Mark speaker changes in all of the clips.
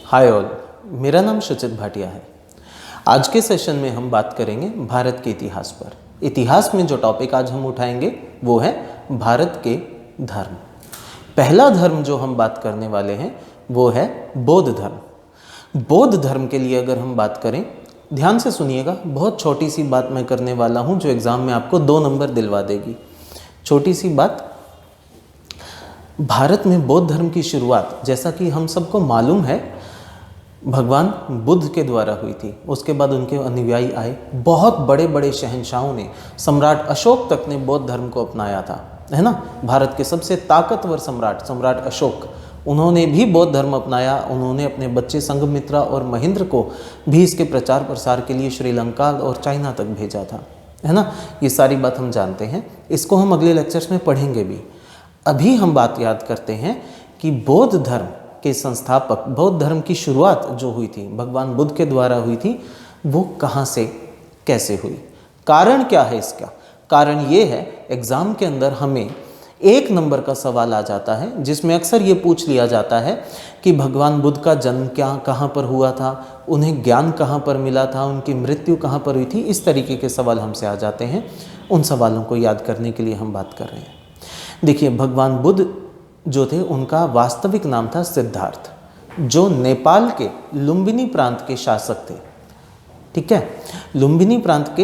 Speaker 1: Hi all, मेरा नाम शुचित भाटिया है। आज के सेशन में हम बात करेंगे भारत के इतिहास पर। इतिहास में जो टॉपिक आज हम उठाएंगे वो है भारत के धर्म। पहला धर्म जो हम बात करने वाले हैं वो है बौद्ध धर्म। बौद्ध धर्म के लिए अगर हम बात करें, ध्यान से सुनिएगा, बहुत छोटी सी बात मैं करने वाला हूँ जो एग्ज़ाम में आपको 2 नंबर दिलवा देगी। छोटी सी बात, भारत में बौद्ध धर्म की शुरुआत जैसा कि हम सबको मालूम है भगवान बुद्ध के द्वारा हुई थी। उसके बाद उनके अनुयायी आए, बहुत बड़े बड़े शहंशाहों ने, सम्राट अशोक तक ने बौद्ध धर्म को अपनाया था, है ना। भारत के सबसे ताकतवर सम्राट अशोक, उन्होंने भी बौद्ध धर्म अपनाया। उन्होंने अपने बच्चे संघमित्रा और महेंद्र को भी इसके प्रचार प्रसार के लिए श्रीलंका और चाइना तक भेजा था, है ना। ये सारी बात हम जानते हैं, इसको हम अगले लेक्चर्स में पढ़ेंगे भी। अभी हम बात याद करते हैं कि बौद्ध धर्म के संस्थापक, बौद्ध धर्म की शुरुआत जो हुई थी भगवान बुद्ध के द्वारा हुई थी, वो कहाँ से कैसे हुई, कारण क्या है इसका। कारण ये है, एग्ज़ाम के अंदर हमें 1 नंबर का सवाल आ जाता है जिसमें अक्सर ये पूछ लिया जाता है कि भगवान बुद्ध का जन्म कहाँ पर हुआ था, उन्हें ज्ञान कहाँ पर मिला था, उनकी मृत्यु कहाँ पर हुई थी। इस तरीके के सवाल हमसे आ जाते हैं। उन सवालों को याद करने के लिए हम बात कर रहे हैं। देखिए, भगवान बुद्ध जो थे उनका वास्तविक नाम था सिद्धार्थ, जो नेपाल के लुम्बिनी प्रांत के शासक थे। ठीक है, लुम्बिनी प्रांत के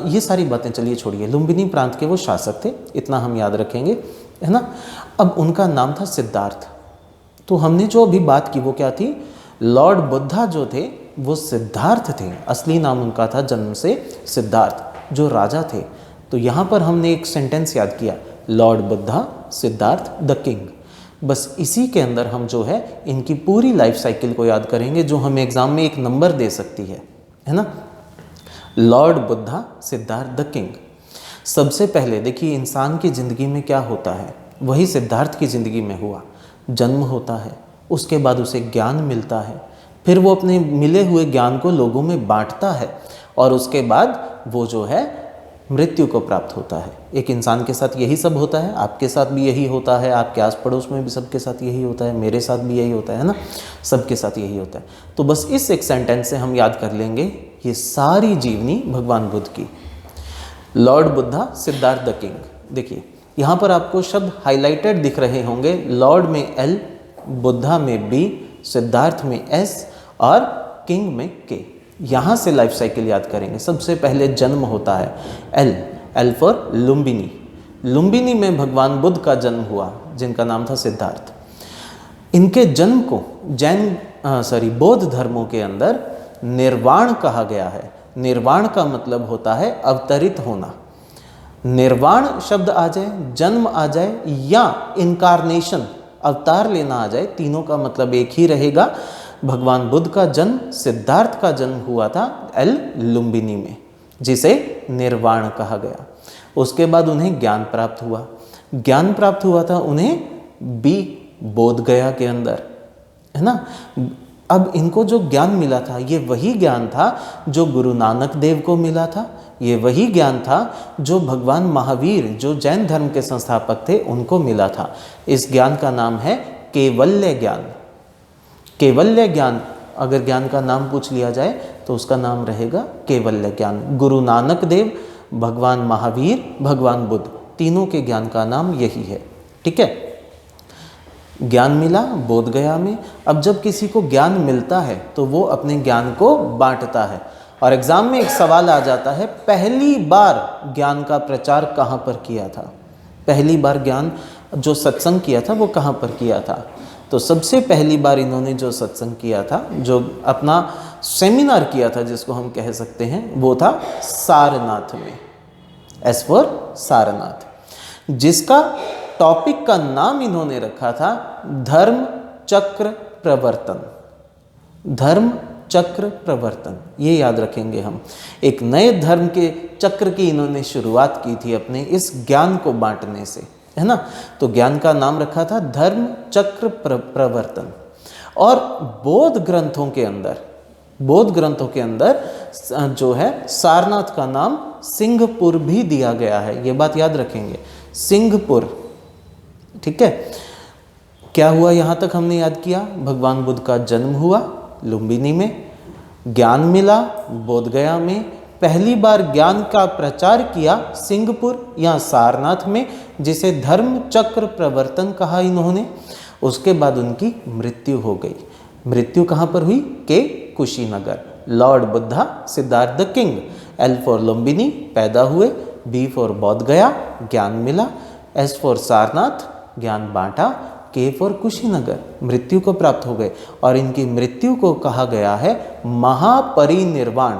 Speaker 1: ये सारी बातें चलिए छोड़िए, लुम्बिनी प्रांत के वो शासक थे, इतना हम याद रखेंगे, है ना। अब उनका नाम था सिद्धार्थ। तो हमने जो अभी बात की वो क्या थी, लॉर्ड बुद्धा जो थे वो सिद्धार्थ थे, असली नाम उनका था जन्म से सिद्धार्थ, जो राजा थे। तो यहाँ पर हमने एक सेंटेंस याद किया, Lord Buddha Siddharth the king. बस इसी के अंदर हम जो है इनकी पूरी लाइफ साइकिल को याद करेंगे, जो हमें एग्जाम में 1 नंबर दे सकती है ना। Lord Buddha Siddharth the king. सबसे पहले देखिए, इंसान की ज़िंदगी में क्या होता है, वही सिद्धार्थ की ज़िंदगी में हुआ। जन्म होता है, उसके बाद उसे ज्ञान मिलता है, फिर वो अपने मिले हुए ज्ञान को लोगों में बांटता है, और उसके बाद वो जो है मृत्यु को प्राप्त होता है। एक इंसान के साथ यही सब होता है, आपके साथ भी यही होता है, आपके आस पड़ोस में भी सबके साथ यही होता है, मेरे साथ भी यही होता है ना, सबके साथ यही होता है। तो बस इस एक सेंटेंस से हम याद कर लेंगे ये सारी जीवनी भगवान बुद्ध की। Lord Buddha Siddharth the king. देखिए, यहाँ पर आपको शब्द हाईलाइटेड दिख रहे होंगे, लॉर्ड में L, बुद्धा में B, सिद्धार्थ में S और किंग में K। यहाँ से लाइफ साइकिल याद करेंगे। सबसे पहले जन्म होता है L फॉर लुम्बिनी। लुम्बिनी में भगवान बुद्ध का जन्म हुआ, जिनका नाम था सिद्धार्थ। इनके जन्म को बौद्ध धर्मों के अंदर निर्वाण कहा गया है। निर्वाण का मतलब होता है अवतरित होना। निर्वाण शब्द आ जाए, जन्म आ जाए, या इनकारनेशन अवतार लेना आ जाए, तीनों का मतलब एक ही रहेगा। भगवान बुद्ध का जन्म, सिद्धार्थ का जन्म हुआ था L लुम्बिनी में, जिसे निर्वाण कहा गया। उसके बाद उन्हें ज्ञान प्राप्त हुआ। ज्ञान प्राप्त हुआ था उन्हें B बोध गया के अंदर, है ना। अब इनको जो ज्ञान मिला था, ये वही ज्ञान था जो गुरु नानक देव को मिला था। ये वही ज्ञान था जो भगवान महावीर, जो जैन धर्म के संस्थापक थे, उनको मिला था। इस ज्ञान का नाम है कैवल्य ज्ञान। कैवल्य ज्ञान, अगर ज्ञान का नाम पूछ लिया जाए तो उसका नाम रहेगा कैवल्य ज्ञान। गुरु नानक देव, भगवान महावीर, भगवान बुद्ध, तीनों के ज्ञान का नाम यही है। ठीक है, ज्ञान मिला बोध गया में। अब जब किसी को ज्ञान मिलता है तो वो अपने ज्ञान को बांटता है। और एग्जाम में एक सवाल आ जाता है, पहली बार ज्ञान का प्रचार कहाँ पर किया था, पहली बार ज्ञान जो सत्संग किया था वो कहाँ पर किया था। तो सबसे पहली बार इन्होंने जो सत्संग किया था, जो अपना सेमिनार किया था जिसको हम कह सकते हैं, वो था सारनाथ में। S फॉर सारनाथ, जिसका टॉपिक का नाम इन्होंने रखा था धर्म चक्र प्रवर्तन। धर्म चक्र प्रवर्तन, ये याद रखेंगे हम। एक नए धर्म के चक्र की इन्होंने शुरुआत की थी अपने इस ज्ञान को बांटने से, है ना। तो ज्ञान का नाम रखा था धर्म चक्र प्रवर्तन। और बौद्ध ग्रंथों के अंदर जो है सारनाथ का नाम सिंहपुर भी दिया गया है। ये बात याद रखेंगे, सिंहपुर। ठीक है, क्या हुआ यहाँ तक हमने याद किया? भगवान बुद्ध का जन्म हुआ लुम्बिनी में, ज्ञान मिला बोधगया में, पहली बार ज्ञान का प्रचार किया सिंहपुर या सारनाथ में, जिसे धर्म चक्र प्रवर्तन कहा इन्होंने। उसके बाद उनकी मृत्यु हो गई। मृत्यु कहाँ पर हुई? के Kushinagar. Lord Buddha Siddharth the king, L for Lumbini पैदा हुए, बी फॉर बोधगया ज्ञान मिला, एस फॉर सारनाथ ज्ञान बांटा, के फॉर कुशीनगर मृत्यु को प्राप्त हो गए। और इनकी मृत्यु को कहा गया है महापरिनिर्वाण।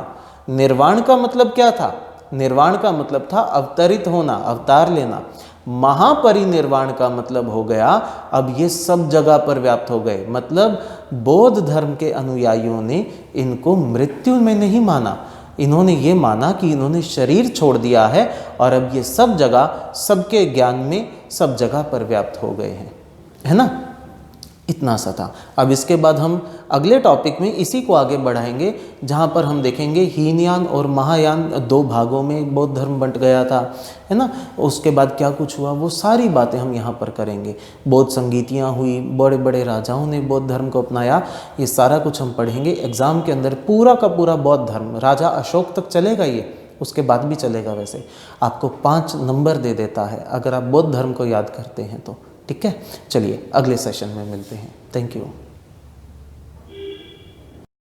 Speaker 1: निर्वाण का मतलब क्या था? निर्वाण का मतलब था अवतरित होना, अवतार लेना। महापरिनिर्वाण का मतलब हो गया अब ये सब जगह पर व्याप्त हो गए। मतलब बौद्ध धर्म के अनुयायियों ने इनको मृत्यु में नहीं माना, इन्होंने ये माना कि इन्होंने शरीर छोड़ दिया है और अब ये सब जगह, सबके ज्ञान में सब जगह पर व्याप्त हो गए हैं, है ना। इतना सा था। अब इसके बाद हम अगले टॉपिक में इसी को आगे बढ़ाएंगे, जहाँ पर हम देखेंगे हीनयान और महायान दो भागों में बौद्ध धर्म बंट गया था, है ना। उसके बाद क्या कुछ हुआ वो सारी बातें हम यहाँ पर करेंगे। बौद्ध संगीतियाँ हुई, बड़े बड़े राजाओं ने बौद्ध धर्म को अपनाया, ये सारा कुछ हम पढ़ेंगे। एग्ज़ाम के अंदर पूरा का पूरा बौद्ध धर्म राजा अशोक तक चलेगा, ये उसके बाद भी चलेगा। वैसे आपको 5 नंबर दे देता है अगर आप बौद्ध धर्म को याद करते हैं तो। ठीक है, चलिए अगले सेशन में मिलते हैं। Thank you.